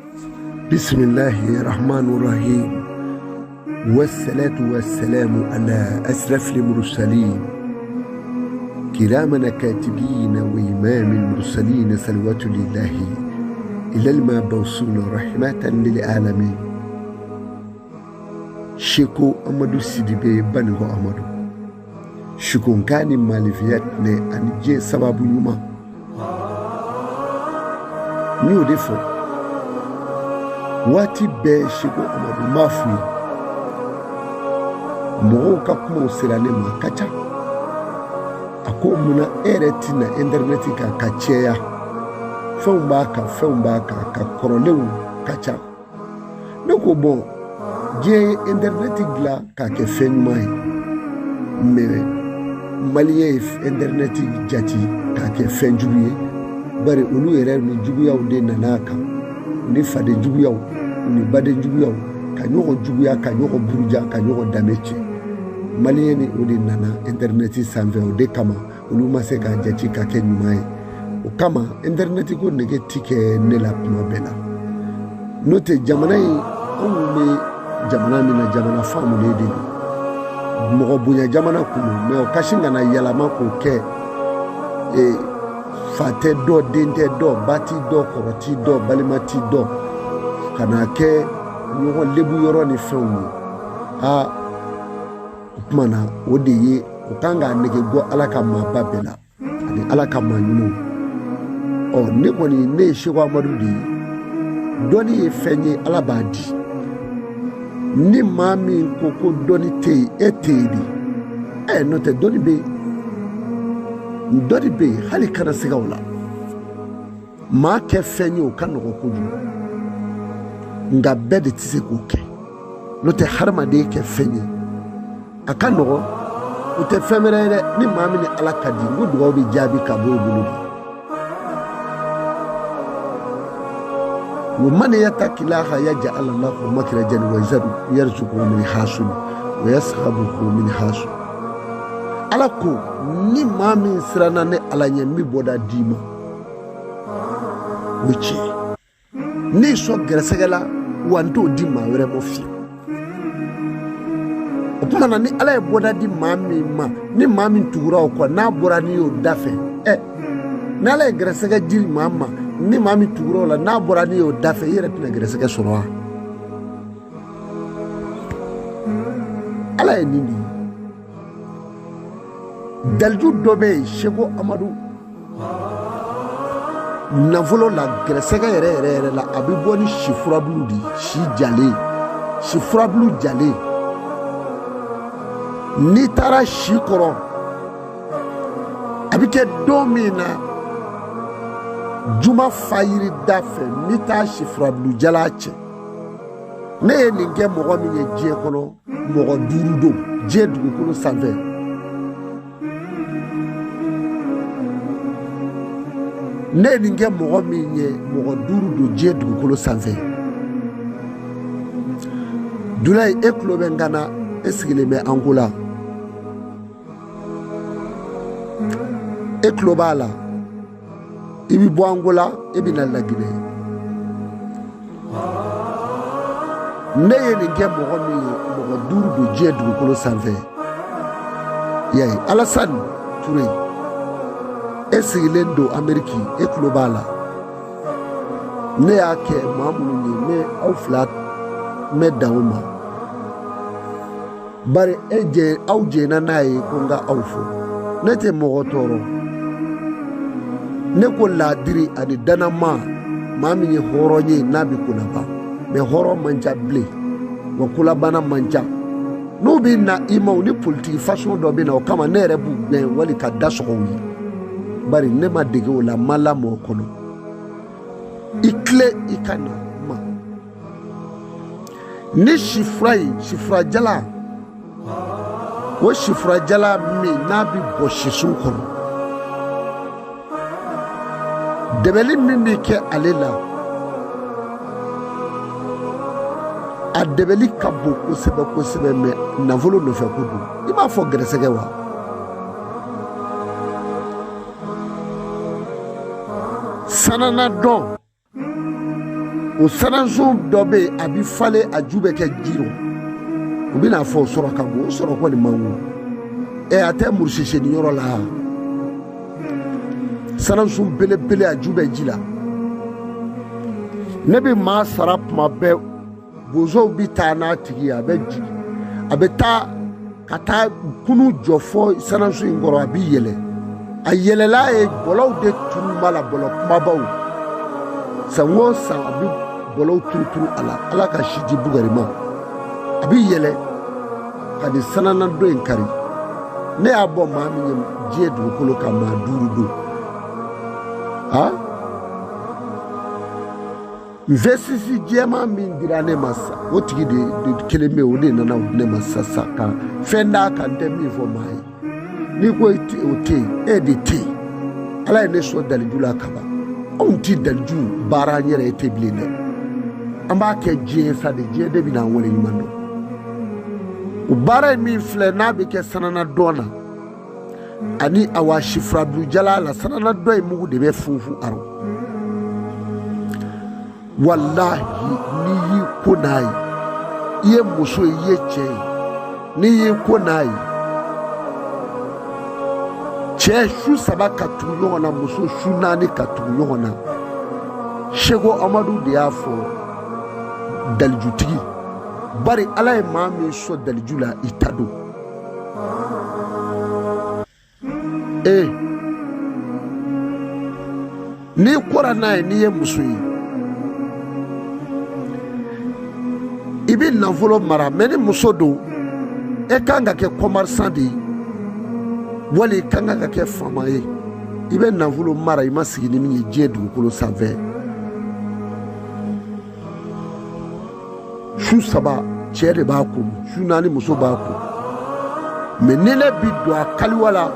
بسم الله الرحمن الرحيم والصلاة والسلام على أشرف المرسلين كرامنا كاتبين وإمام المرسلين صلوات الله إلى المبعوثين رحمة للعالمين شيكو أمدو سيدي بانغو أمدو شيكو كاني مالفيات ني أنجي سبب يوما نيو ديفو wati be shigo amadu mafi mo ka kuma sirane ma kacha ako muna ereti na internet ka kacheya fomba ka korolewu kacha noko bon je internet gla ka ke fenmai me maliye internet jati ka ke fenjuye bare ulu ere ni juguya ude nanaka ni fade juguya ni bade juguya ka nyoko juguya ka nyoko buruja ka nyoko dameche maliyeni odi nana interneti sanve ode kama ulu maseka jati ka kenyumai o kama interneti ko nege tike nela kuma bela note jamana yi onme jamana mina jamana famu ne de mo bunya jamana kuno me o kashinga na yalama ko ke fate do dente do bati do koroti do balimati do kana ke nyogo lebu yoro ni fewu kumana odiye ukanga nege go alaka mababela ani alaka manyumo o ne koni ne shigwa madudi doni efenye alabadi ni mami koko doni te etedi no te doni be ndori be hali kana sigawla ma ke fenyo kanoko kuju nga bede tise koke no te harma de ke fenye akanogo ute femere ni mami ni alakadi ngudu obi jabi kabo bulu ومن يتق الله يجعل الله مخرجا ويرزقه من حيث ويسحبه من حيث alako ni mami sirana ne alanye mi boda dima wichi ni so gresegala wanto dima were mo fi opuma ni ala boda di mami ma ni mami tugura ko na bora ni o dafe na ala gresega di mama ni mami tugura la na bora ni o dafe yere tna gresega soro ala nini dalju dobe shego amadu navolo la gresega yere la abiboni shifura blu di shi shifura blu jale ni tara shikoro abike domina juma fayiri dafe ni ta shifura blu jalache ne ni nge mogo mi ye je kono mogo durudo je dugu kono sanve ne ninge mogo minye mogo duru do je dugukolo sanfɛ dulay eklo bengana esigile me angola eklo bala ibi bo angola ibi na lagine ne ninge mogo minye mogo duru do je dugukolo sanfɛ yai Alassane Touré esigilendo Ameriki eklobala ne yake mamunu me auflat me dauma bare eje auje na nayi konga aufo nete mogotoro ne ko ladiri ani danama mami ni horonye nabi kulaba me horo manja ble wa kulabana manja no bi na imo ni politique façon do bi na o kama ne rebu ben wali ka dasowi bari ne ma dege wala mala mo kono ikle ikana ma ni shifra jala wo shifra jala mi nabi boshi sun kono debeli mimi ke alela a debeli kabo ko sebe me navolo no fe kudu ima fo gresege wa sanana don o sananso dɔ bɛ a bi falen a ju bɛ kɛ jiro u bɛna fɔ o sɔrɔ ka bon o sɔrɔ kɔni man go a tɛ murusiseni yɔrɔ la sananso belebele a ju bɛ ji la ne bɛ maa sara tuma bɛɛ bozow bi taa n'a tigi a bɛ jigin a bɛ taa ka taa kunu jɔ fɔ sananso in kɔrɔ a bi yɛlɛ a yɛlɛla ye bɔlɔw de turu b'a la bɔlɔ kumabaw san o san a bi bɔlɔw turu a la ala ka si di Bugari ma a bi yɛlɛ ka di sanana dɔ in kari ne y'a bɔ maa min ye diɲɛ dugukolo kan maa 5 don Vesisi jema min dira ne masa o tigi de kelen o de nana ne masa saka fenda kan dem mi fo mai ni ko ti o te e de te ala ne so daliju la kaba on ti daliju bara nyere te blinde amba ke je sa de je de bina wole yimando o bara mi fle na be ke sanana dona ani awa shifra blu jala la sanana doy mugu de be fufu aro wallahi ni yi ko nayi iye muso iye che ni yi ko nayi che shu sabaka tuyo na muso shu nani ka tuyo na shego amadu de afo daljutigi bari ala ma mi so daljula itado ni kora nayi ni ye muso yi ibi nafolo mara meni muso do e kanga ke commerçant di wali kanga ke fama ye ibe nafolo mara ima sigi ni mi je dugukolo sanfɛ su saba cɛ de b'a ko su naani muso b'a ko mais ni ne bi don a kaliwala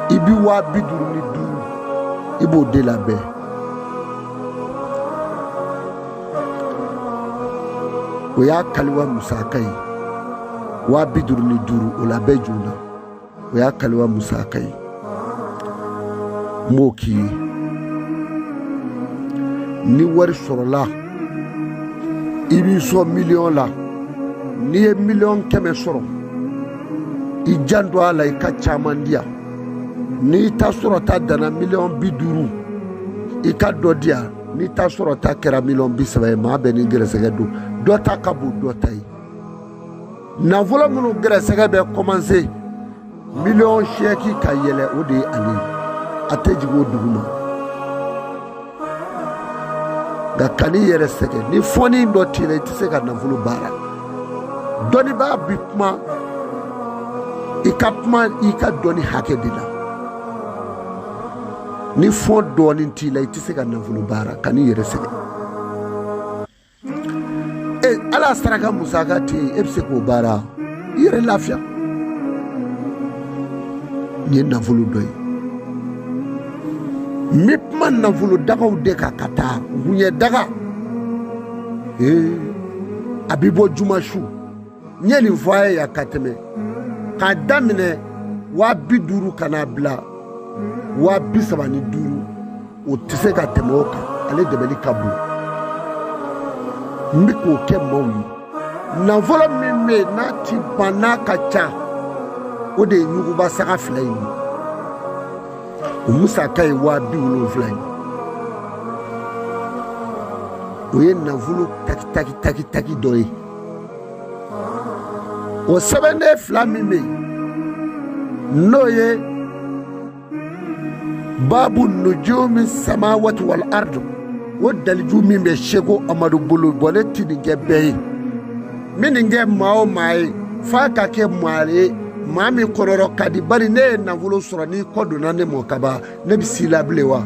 ibi 55 i b'o de labɛn o y'a kaliwa musaka ye 55 o labɛn joona o y'a kaliwa musaka ye m'o k'i ye ni wari sɔrɔla i b'i sɔn miliyɔn la n'i ye miliyɔn 100 sɔrɔ i janto a la i ka caman di yan n'i ta sɔrɔ ta danna miliyɔn 50 i ka dɔ di yan n'i ta sɔrɔ ta kɛra miliyɔn 30 ye maa bɛɛ ni gɛrɛsɛgɛ don dɔ ta ka bon dɔ ta ye nafolo minnu gɛrɛsɛgɛ bɛ commencer miliyɔn sɛki ka yɛlɛ o de ye ale a tɛ jigin o dugu ma nka kan'i yɛrɛ sɛgɛ ni fɔni dɔ t'i la i tɛ se ka nafolo baara dɔnnibaa bi kuma i ka dɔnni hakɛ de la ni fɔn dɔɔnin t'i la i tɛ se ka nafolo baara kan'i yɛrɛ sɛgɛ ala saraka musaka tɛ yen e bɛ se k'o baara i yɛrɛ lafiya nin ye nafolo dɔ ye n bɛ kuma nafolo dagaw de kan ka taa gunɲɛ daga a bɛ bɔ juma su n ye nin fɔ a ye yan ka tɛmɛ k'a daminɛ 50 ka n'a bila 35 o tɛ se ka tɛmɛ o kan ale dɛmɛli ka bon n bɛ k'o kɛ maaw ye nafolo min bɛ yen n'a ti ban n'a ka ca o de ye ɲuguba saga 2 ye o musaka ye 70,000 ye o ye nafolo taki dɔ ye o sɛbɛnden 2 min bɛ yen n'o ye babu nujumi samawati wal ardu o daliju min bɛ Seko Amadu bolo bɔn ne ti nin kɛ bɛɛ ye min nin kɛ maa o maa ye f'a ka kɛ maa ye maa min kɔrɔrɔ ka di bari ne ye nafolo sɔrɔ n'i kɔ donna ne mɔ kaban ne bɛ s'i la bilen wa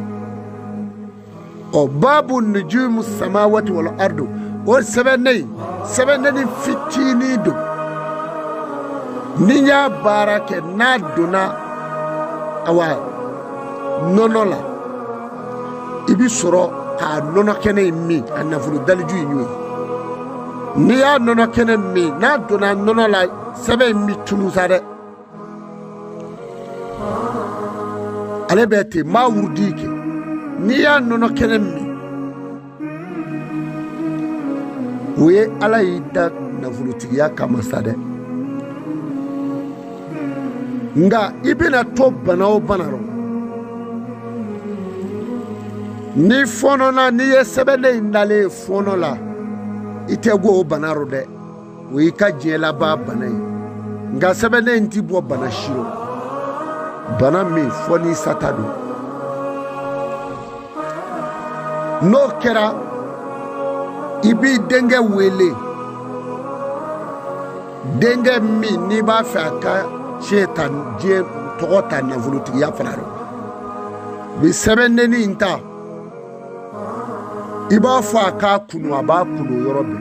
babu nujumi samawati wal ardu o sɛbɛnden fitinin don ni y'a baara kɛ n'a donna awa nɔnɔ la i bi sɔrɔ k'a nɔnɔ kɛnɛ in min a nafolo daliju in y'o ye n'i y'a nɔnɔ kɛnɛ min n'a donna nɔnɔ la sɛbɛn in bi tunu sa dɛ ale bɛ ten n b'a wurudi kɛ n'i y'a nɔnɔ kɛnɛ min o ye Ala y'i da nafolotigiya kama sa dɛ nga i bɛna to bana o bana rɔ ni fɔnɔna n'i ye sɛbɛnne in dalen fɔnɔ la i tɛ bɔ o bana rɔ dɛ o y'i ka diɲɛ laban bana ye nga sɛbɛnne in ti bɔ bana si rɔ bana min fɔ ni sata don n'o kɛra i b'i denkɛ wele denkɛ min n'i b'a fɛ a ka diɲɛ tɔgɔ ta nafolotigiya fana rɔ bi sɛbɛnni in ta i b'a fɔ a k'a kunu a b'a kunu yɔrɔ bɛɛ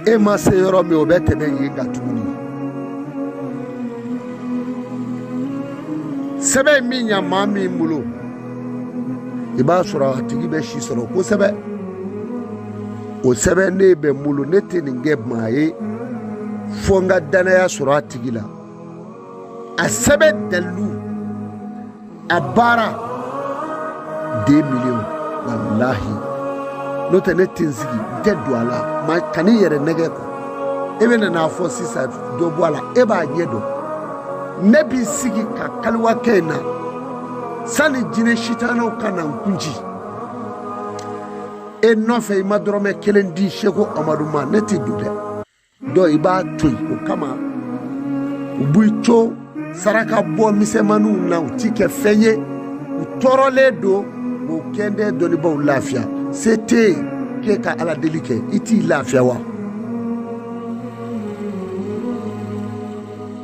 e ma se yɔrɔ min o bɛ tɛmɛ yen ka tuguni sɛbɛn min ɲa maa min bolo i b'a sɔrɔ a tigi bɛ si sɔrɔ kosɛbɛ o sɛbɛn ne bɛ n bolo ne tɛ nin kɛ maa ye fo n ka danaya sɔrɔ a tigi la a sɛbɛn dalilu a baara 2 millions wallahi n'o tɛ ne tɛ n sigi n tɛ don a la ma kan'i yɛrɛ nɛgɛ kɔ e bɛ n'a fɔ sisan dɔ bɔ a la e b'a ɲɛ dɔn ne b'i sigi ka kaliwa kɛ in na sani jinɛ sitanaw ka na n kunci e nɔfɛ i ma dɔrɔmɛ 1 di Seko Amadu ma ne tɛ don dɛ dɔ i b'a to yen o kama u b'i co saraka bɔ misɛnmaninw na u ti kɛ fɛn ye u tɔɔrɔlen don o kɛndɛ dɔnnibaaw lafiya se tɛ k'e ka Ala deli kɛ i t'i lafiya wa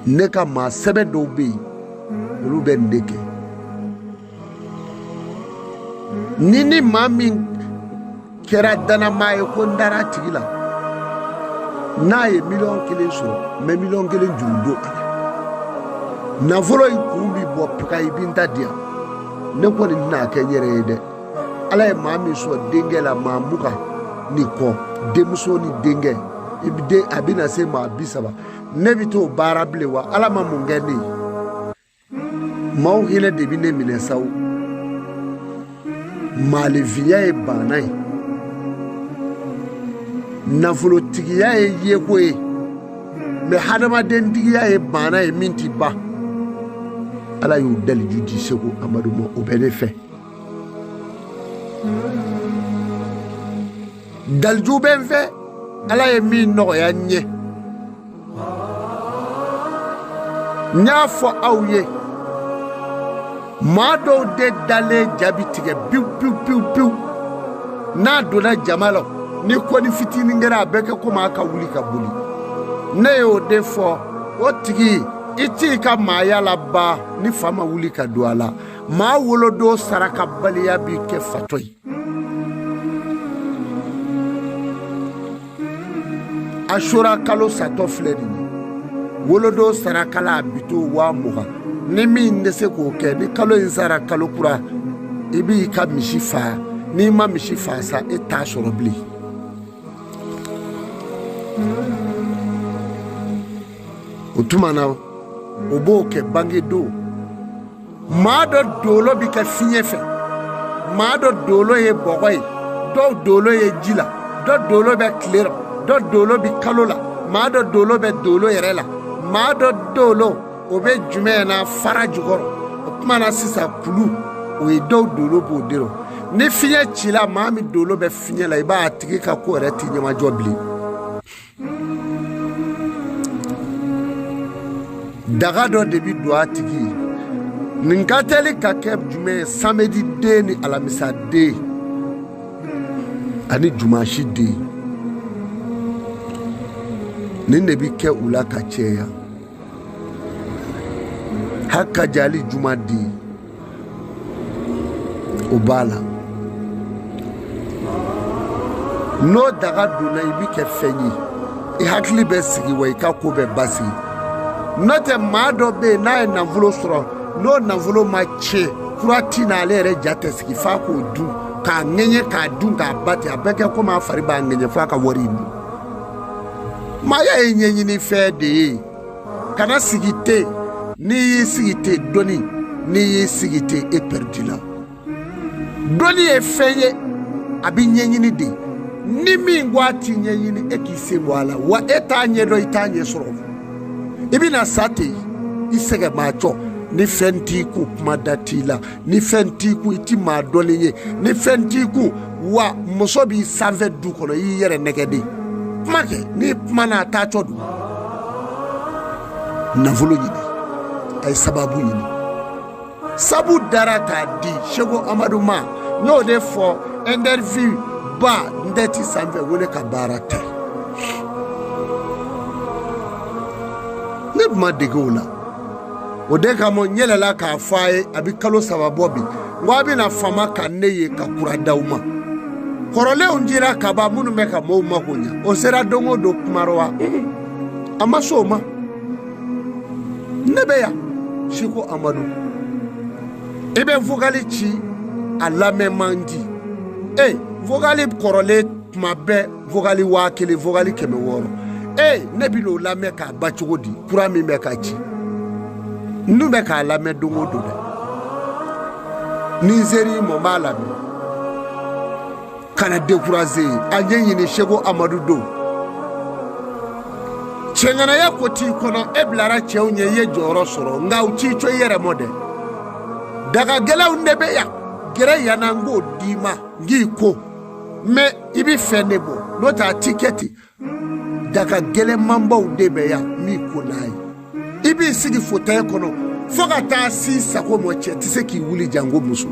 ne ka maa sɛbɛn dɔw bɛ yen olu bɛ nin de kɛ ni maa min kɛra danamaa ye ko n dara tigi la n'a ye 1,000,000 sɔrɔ n bɛ 1,000,000 juru don a la nafolo in kun bi bɔ paka i bi n ta di yan ne kɔni tɛna kɛ n yɛrɛ ye dɛ Ala ye maa min sɔrɔ denkɛ la maa 20 ni kɔ denmuso ni denkɛ a bɛna se maa 30 ne bɛ t'o baara bilen wa Ala ma mun kɛ ne ye maaw hinɛ de bɛ ne minɛ sa o maalefiya ye bana ye nafolotigiya ye yeko ye mɛ hadamadentigiya ye bana ye min ti ban Ala y'o daliju di Seko Amadu ma o bɛ ne fɛ daliju bɛ n fɛ Ala ye min nɔgɔya n ye n y'a fɔ aw ye maa dɔw de dalen jaabi tigɛ biw biw biw biw n'a donna jama la ni kɔni fitinin kɛra a bɛ kɛ komi a ka wuli ka boli ne y'o de fɔ o tigi i t'i ka maaya laban ni fa ma wuli ka don a la maa wolodon sarakabaliya b'i kɛ fatɔ ye Ashura kalo satɔ filɛ nin ye wolodon sarakala a bi to 20,000 ni min tɛ se k'o kɛ ni kalo in sara kalo kura i b'i ka misi faa n'i ma misi faa sa e t'a sɔrɔ bilen o tuma na o b'o kɛ bange don maa dɔ dolo bi kɛ fiɲɛ fɛ maa dɔ dolo ye bɔgɔ ye dɔw dolo ye ji la dɔ dolo bɛ tile la dɔ dolo bi kalo la maa dɔ dolo bɛ dolo yɛrɛ la maa dɔ dolo o bɛ jumɛn na fara jukɔrɔ o tuma na sisan kulu o ye dɔw dolo b'o de rɔ ni fiɲɛ cila maa min dolo bɛ fiɲɛ la i b'a tigi ka ko yɛrɛ ti ɲɛmajɔ bilen daga dɔ de bi don a tigi ye nin ka teli ka kɛ jumɛn ye samedi den ni alamisa den ani jumasi den nin de bi kɛ u la ka cɛya haka jali juma den o b'a la n'o daga donna i bi kɛ fɛn ye i hakili bɛ sigi wa i ka ko bɛ basigi n'o tɛ maa dɔ bɛ yen n'a ye nafolo sɔrɔ n'o nafolo ma tiɲɛ fura ti na ale yɛrɛ ja tɛ sigi f'a k'o dun k'a ŋɛɲɛ k'a dun k'a ba ten a bɛɛ kɛ komi a fari b'a ŋɛɲɛ f'a ka wari in dun maaya ye ɲɛɲini fɛn de ye kana sigi ten n'i y'i sigi ten dɔɔni n'i y'i sigi ten e perdu la. Dɔnni ye fɛn ye a bɛ ɲɛɲini de. Ni min ko a ti ɲɛɲini e k'i se bɔ a la wa e t'a ɲɛdɔn i t'a ɲɛ sɔrɔ. I bɛna sa ten i sɛgɛn maa cɔ. Ni fɛn t'i kun kuma da t'i la, ni fɛn t'i kun i ti maa dɔnni ye, ni fɛn t'i kun wa muso b'i sanfɛ du kɔnɔ i y'i yɛrɛ nɛgɛ de. Kuma kɛ n'i kuma na a t'a cɔ dun. Nafolo ɲini a ye sababu ɲini. Sabu dara k'a di Seku Amadu ma n y'o de fɔ interview ba n tɛ ti sanfɛ wele ka baara tɛ. Ne ma dege o la. O de kama n yɛlɛla k'a fɔ a ye a bɛ kalo 3 bɔ bi n ko a bɛna fama ka ne ye ka kura d'aw ma. Kɔrɔlenw dira ka ban minnu bɛ ka mɔɔw mako ɲa o sera don o don kumara wa a ma s'o ma. Ne bɛ yan Seku Amadu i bɛ vocal ci a lamɛn man di. Vocal kɔrɔlen tuma bɛɛ vocal 1000 vocal 600. Ne bɛ n'o lamɛn k'a ba cogo di kura min bɛ ka ci. Nous bɛ k'a lamɛn don o don dɛ. Ni n seri mɔ n b'a lamɛn. Kana décourager a ɲɛɲini Seku Amadu don. Cɛŋanaya ko t'i kɔnɔ e bilara cɛw ɲɛ i ye jɔyɔrɔ sɔrɔ nka u t'i to i yɛrɛ mɔ dɛ. Dagagɛlɛnw de bɛ yan gɛrɛ yan na n k'o d'i ma n k'i ko mais i bɛ fɛn de bɔ n'o tɛ a ti kɛ ten. Dagagɛlɛnmanbaw de bɛ yan min ko n'a ye. I b'i sigi fauteuil kɔnɔ fo ka taa si sago mɔ cɛ tɛ se k'i wuli jango muso.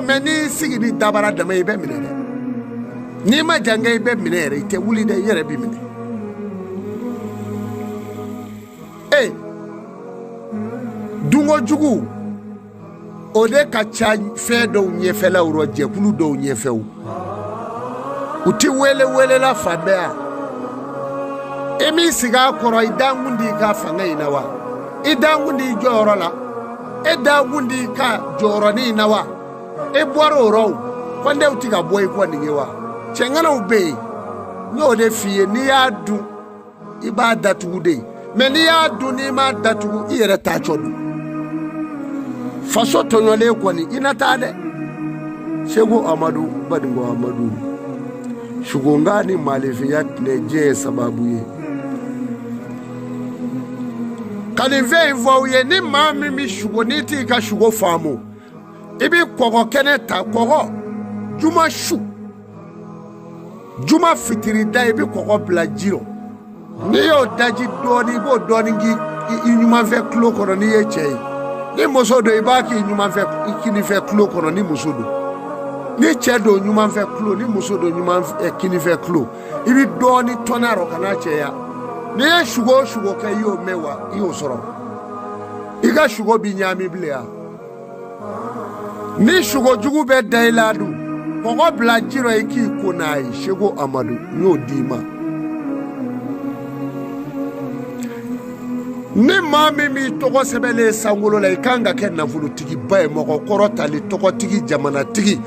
Mais n'i sigi ni dabara dama i bɛ minɛ dɛ. N'i ma janga i bɛ minɛ yɛrɛ i tɛ wuli dɛ i yɛrɛ b'i minɛ. Dungo jugu o de ka ca fɛn dɔw ɲɛfɛlaw rɔ jɛkulu dɔw ɲɛfɛw. U ti wele la fan bɛɛ yan. E min sigi a kɔrɔ i dankun di i ka fanga in na wa? I dankun di i jɔyɔrɔ la? E dankun di i ka jɔyɔrɔnin in na wa? E bɔra o rɔ o kɔndew ti ka bɔ i kɔ nin ye wa? Cɛŋanaw bɛ yen n y'o de f'i ye n'i y'a dun i b'a datugu de mais n'i y'a dun n'i m'a datugu i yɛrɛ t'a cɔ dun. Faso tɔɲɔlen kɔni i na taa dɛ. Seku Amadu Badingo Amadu Sugonga ni malefiya tile diɲɛ sababu ye. Ka nin fɛn in fɔ aw ye ni maa min bɛ sugo n'i t'i ka sugo faamu i bɛ kɔgɔ kɛnɛ ta kɔgɔ juma su juma fitiri da i bɛ kɔgɔ bila ji rɔ n'i y'o daji dɔɔni i b'o dɔɔni k'i ɲumanfɛ tulo kɔnɔ n'i ye cɛ ye ni muso don i b'a k'i ɲumanfɛ i kinifɛ tulo kɔnɔ ni muso don ni cɛ don ɲumanfɛ tulo ni muso don kinifɛ tulo i bɛ dɔɔni tɔnɛ rɔ ka n'a cɛya n'i ye sugo o sugo kɛ i y'o mɛn wa i y'o sɔrɔ i ka sugo b'i ɲaami bilen ya ni sugo jugu bɛ da i la dun kɔgɔ bila ji rɔ i k'i ko n'a ye Seku Amadu n y'o d'i ma. Ni maa min b'i tɔgɔ sɛbɛnlen sankolo la i kan ka kɛ nafolotigiba ye mɔgɔkɔrɔ tali tɔgɔtigi jamanatigi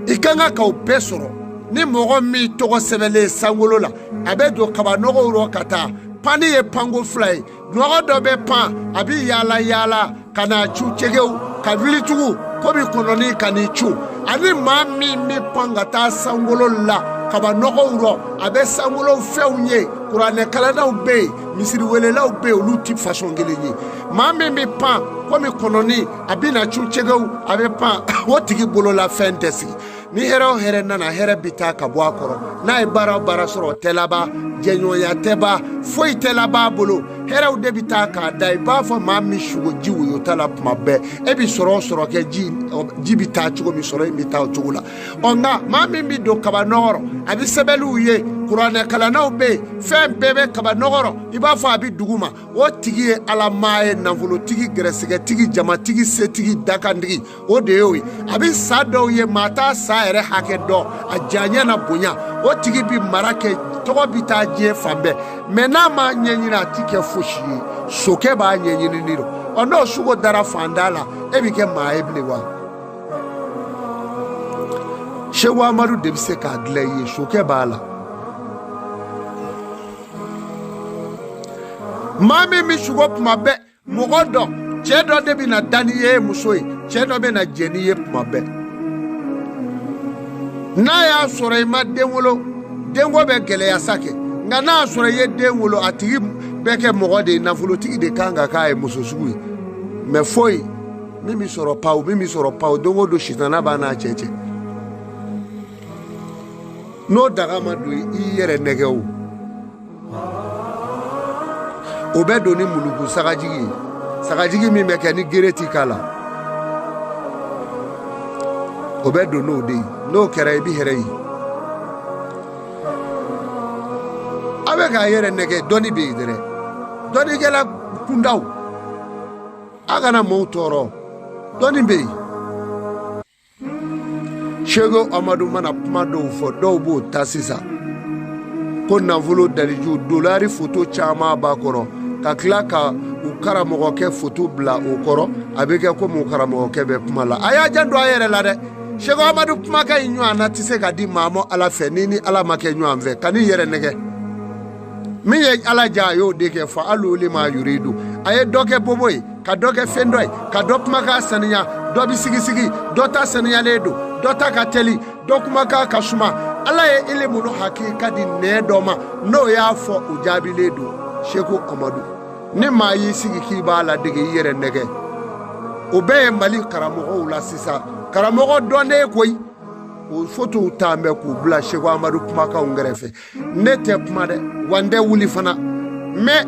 i kan ka k'o bɛɛ sɔrɔ. Ni mɔgɔ min tɔgɔ sɛbɛnlen sankolo la a bɛ jɔ kabanɔgɔw rɔ ka taa pani ye panko 2 ye nɔgɔ dɔ bɛ pan a bɛ yaala yaala ka n'a cu cɛgɛw ka wuli tugu komi kɔnɔni ka n'i cu ani maa min bɛ pan ka taa sankolo la kabanɔgɔw rɔ a bɛ sankolo fɛnw ye kuranɛkalannaw bɛ yen misiriwelelaw bɛ yen olu ti fasɔn kelen ye maa min bɛ pan komi kɔnɔni a bɛ na cu cɛgɛw a bɛ pan o tigi bolola fɛn tɛ sigi ni hɛrɛ o hɛrɛ nana hɛrɛ bɛ taa ka bɔ a kɔrɔ n'a ye baara o baara sɔrɔ o tɛ laban jɛɲɔgɔnya tɛ ban foyi tɛ laban a bolo hɛrɛw de bɛ taa k'a da i b'a fɔ maa min sugo ji woyo t'a la tuma bɛɛ e bɛ sɔrɔ o sɔrɔ kɛ ji bɛ taa cogo min sɔrɔ in bɛ taa o cogo la nka maa min bɛ don kabanɔgɔ rɔ a bɛ sɛbɛnniw ye kuranɛkalannaw bɛ yen fɛn bɛɛ bɛ kabanɔgɔ rɔ i b'a fɔ a bɛ dugu ma o tigi ye alamaa ye nafolotigi gɛrɛsɛgɛtigi jamatigi setigi dakantigi o de y'o ye a bɛ sa dɔw ye maa t'a sa yɛrɛ hakɛ dɔn a jaɲɛ na bonya o tigi bɛ mara kɛ tɔgɔ bɛ taa diɲɛ fan bɛɛ mɛ n'a ma ɲɛɲini a ti kɛ fosi ye sokɛ b'a ɲɛɲini ni rɔ n'o sugo dara fanda la e bɛ kɛ maa ye bilen wa Seku Amadu de bɛ se k'a dilan i ye sokɛ b'a la maa min bɛ sugo tuma bɛɛ mɔgɔ dɔ cɛ dɔ de bɛ na da n'i ye muso ye cɛ cɛ dɔ bɛ na jɛ n'i ye tuma bɛɛ n'a y'a sɔrɔ i ma den wolo denko bɛ gɛlɛya sa kɛ nka n'a y'a sɔrɔ i ye den wolo a tigi bɛ kɛ mɔgɔ de ye nafolotigi de kan ka k'a ye muso sugu ye mais foyi min bɛ sɔrɔ pawu don o don sitana b'a n'a cɛ cɛ n'o daga ma don i yɛrɛ nɛgɛ o bɛ don ni muluku sagajigi min bɛ kɛ ni gere t'i k'a la o bɛ don n'o de ye n'o kɛra i bɛ hɛrɛ ye a bɛ k'a yɛrɛ nɛgɛ dɔnni bɛ yen dɛrɛ dɔnnikɛla kundaw a kana maaw tɔɔrɔ dɔnni bɛ yen Seko Amadu mana kuma dɔw fɔ dɔw b'o ta sisan ko nafolo daliju dolari foto caman b'a kɔrɔ ka tila ka u karamɔgɔkɛ foto bila o kɔrɔ a bɛ kɛ komi u karamɔgɔkɛ bɛ kuma la a y'a janto a yɛrɛ la dɛ Seko Amadu kumakan in ɲɔgɔn na tɛ se ka di maa ma Ala fɛ ni Ala ma kɛ ɲɔgɔn fɛ ka n'i yɛrɛ nɛgɛ min ye Ala ja a y'o de kɛ fa hali lima yuridu a ye dɔ kɛ bobo ye ka dɔ kɛ fɛn dɔ ye ka dɔ kumakan saniya dɔ bɛ sigi dɔ ta saniyalen don dɔ ta ka teli dɔ kumakan ka suma Ala ye ilimu no hakika di nɛ dɔ ma n'o y'a fɔ o jaabilen don Seko Amadu ni maa y'i sigi k'i b'a ladege i yɛrɛ nɛgɛ o bɛɛ ye Mali karamɔgɔw la sisan karamɔgɔ dɔnnen koyi o fotow ta mɛ k'u bila Seko Amadu kumakanw kɛrɛfɛ ne tɛ kuma dɛ wa n tɛ wuli fana mais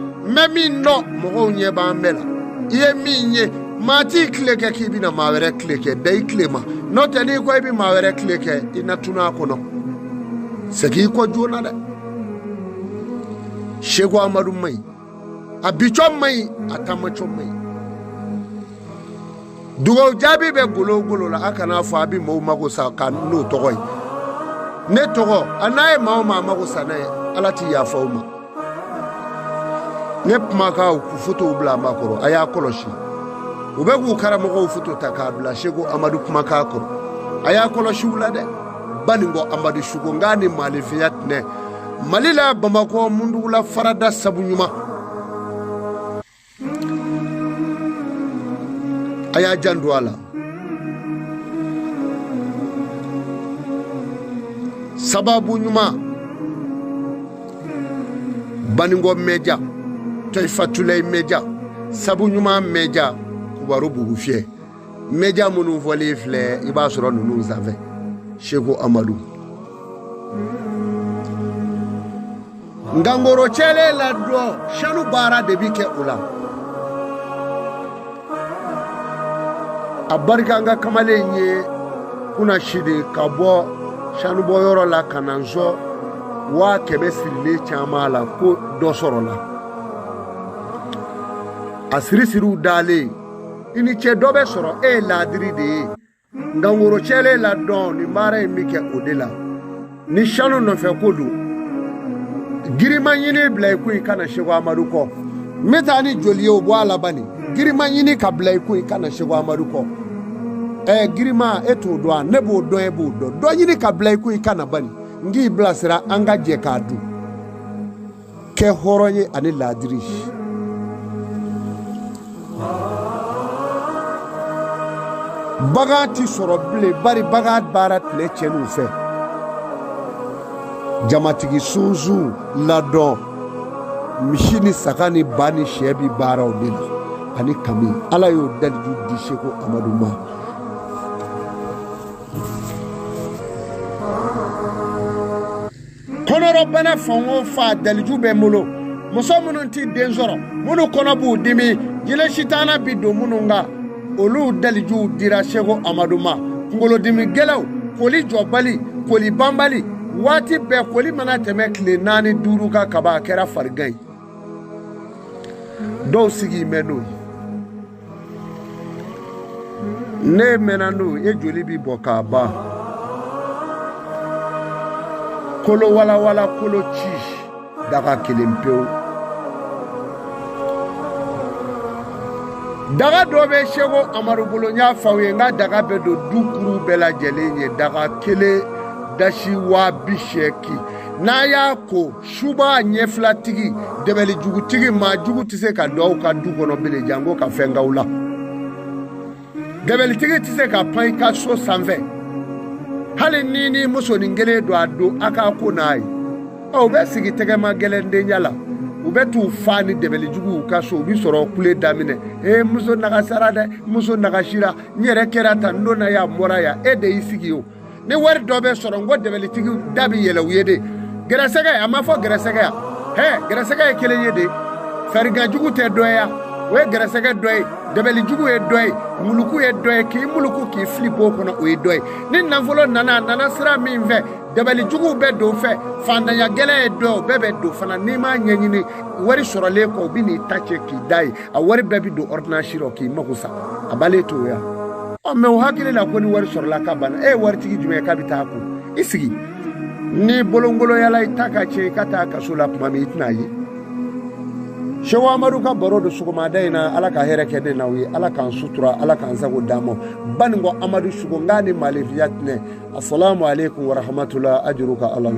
min dɔn mɔgɔw ɲɛ b'an bɛɛ la i ye min ye maa t'i tile kɛ k'i bɛna maa wɛrɛ tile kɛ da i tile ma n'o tɛ n'i ko i bɛ maa wɛrɛ tile kɛ i na tunu a kɔnɔ segin i kɔ joona dɛ Seko Amadu ma ɲi a bicɔ ma ɲi a taamacɔ ma ɲi dugawu jaabi bɛ golo la a kana fɔ a bɛ maaw mago sa ka n'o tɔgɔ ye ne tɔgɔ a n'a ye maa o maa mago sa n'a ye Ala t'i yafa o ma ne kumakan k'u fotow bila an b'a kɔrɔ a y'a kɔlɔsi u bɛ k'u karamɔgɔw foto ta k'a bila Seko Amadu kumakan kɔrɔ a y'a kɔlɔsi u la dɛ Baningo Amadu Suko nka ni maalifiya tɛnɛ Mali la Bamakɔ Mundugula farada sabu ɲuman a y'a janto a la sababu ɲuman Baningo Meja Taifatulai Meja sabu ɲuman Meja Kubaru Bugu fiyɛ Meja minnu fɔlen filɛ i b'a sɔrɔ ninnu sanfɛ Seko Amadu Ngangoro cɛle la dɔ sanu baara de bi kɛ o la a barika an ka kamalen ye kuna sidi ka bɔ sanubɔ yɔrɔ la ka na nsɔ 100 sirilen caman la ko dɔ sɔrɔ la a siri-siriw dalen i ni cɛ dɔ bɛ sɔrɔ e ye laadiri de ye ngangoro cɛle la dɔn nin baara in bɛ kɛ o de la ni sanu nɔfɛ ko don girima ɲini bila i kun i kana Seko Amadu kɔ n bɛ taa ni joli ye o bɔ a la bani girima ɲini ka bila i kun i kana Seko Amadu kɔ girima e t'o dɔn ne b'o dɔn e b'o dɔn dɔ ɲini ka bila i kun i kana bani n k'i bilasira an ka jɛ k'a dun kɛ hɔrɔn ye ani laadiri bagan ti sɔrɔ bilen bari bagan baara tile cɛnniw fɛ jamatigi sunsun ladɔn misi ni saga ni ba ni sɛ bi baaraw de la ani kami Ala y'o daliju di Seko Amadu ma kɔnɔrɔbana fan o fan daliju bɛ n bolo muso minnu ti den sɔrɔ minnu kɔnɔ b'u dimi jele sitana bi don minnu kan olu dalijuw dira Seko Amadu ma kunkolodimi gɛlɛw koli jɔbali koli banbali waati bɛɛ koli mana tɛmɛ tile 4-5 kan kaba a kɛra farigan ye dɔw sigi mɛn n'o ye ne mɛnna n'o ye joli bi bɔ k'a ban kolo walawala kolo ci daga kelen pewu daga dɔ bɛ Seko Amadu bolo n y'a fɔ aw ye n ka daga bɛ don du kuru bɛɛ lajɛlen ye daga kelen dasi 80 n'a y'a ko suba ɲɛfilatigi dɛbɛlijugutigi maa jugu tɛ se ka don aw ka du kɔnɔ bilen janko ka fɛn k'aw la Dabelitigi ti se ka pan ka so sanfɛ hali ni muso nin gele do ado aka ko nayi o bɛ sigi tɛgɛma gɛlɛnden yala u bɛ t'u fa ni dɛbɛlijugu ka so u bi sɔrɔ kule daminɛ muso nagasara dɛ muso nagashira n yɛrɛ kɛra tan don na ya mɔra ya e de y'i sigi o ni wari dɔ bɛ sɔrɔ n ko dɛbɛlitigi da bi yɛlɛ u ye de gɛrɛsɛgɛ a ma fɔ gɛrɛsɛgɛ ya gɛrɛsɛgɛ ye kelen ye de fariganjugu tɛ dɔ ya o ye gɛrɛsɛgɛ dɔ ye dɛbɛlijugu ye dɔ ye muluku ye dɔ ye k'i muluku k'i fili bo kɔnɔ o ye dɔ ye ni nafolo nana sira min fɛ dɛbɛlijugu bɛ don fɛ fantanya gɛlɛn ye dɔ bɛɛ bɛ don fana n'i m'a ɲɛɲini wari sɔrɔlen kɔ u bi n'i ta cɛ k'i da ye a wari bɛɛ bi don ordonnance rɔ k'i mago sa a b'ale to ya mɛ o hakili la ko ni wari sɔrɔla ka banna e ye waritigi jumɛn k'a bɛ taa kun i sigi ni bolongoloyala i ta ka cɛ i ka taa kaso la tuma min i tɛna ye Sheikh Amadu ka baro do sugumada ina ala ka hɛrɛ kɛ ne na ye ala k'an sutura ala k'an sago d'ama baningo Amadu sugo ngani malifiyatne assalamu alaikum wa rahmatullah ajruka Allah